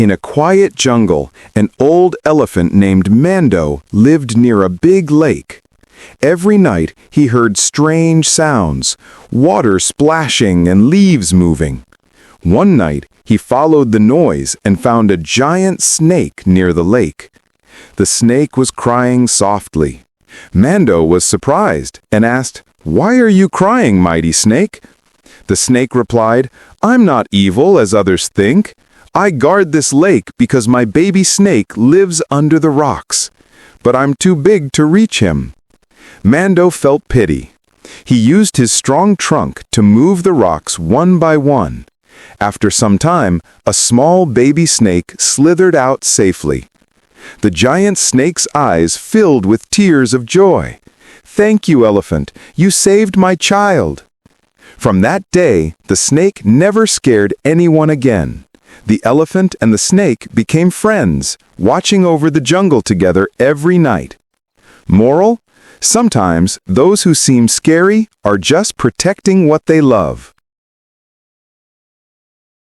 In a quiet jungle, an old elephant named Mando lived near a big lake. Every night he heard strange sounds, water splashing and leaves moving. One night he followed the noise and found a giant snake near the lake. The snake was crying softly. Mando was surprised and asked, "Why are you crying, mighty snake?" The snake replied, "I'm not evil as others think. I guard this lake because my baby snake lives under the rocks, but I'm too big to reach him." Mando felt pity. He used his strong trunk to move the rocks one by one. After some time, a small baby snake slithered out safely. The giant snake's eyes filled with tears of joy. "Thank you, elephant. You saved my child." From that day, the snake never scared anyone again. The elephant and the snake became friends, watching over the jungle together every night. Moral: sometimes those who seem scary are just protecting what they love.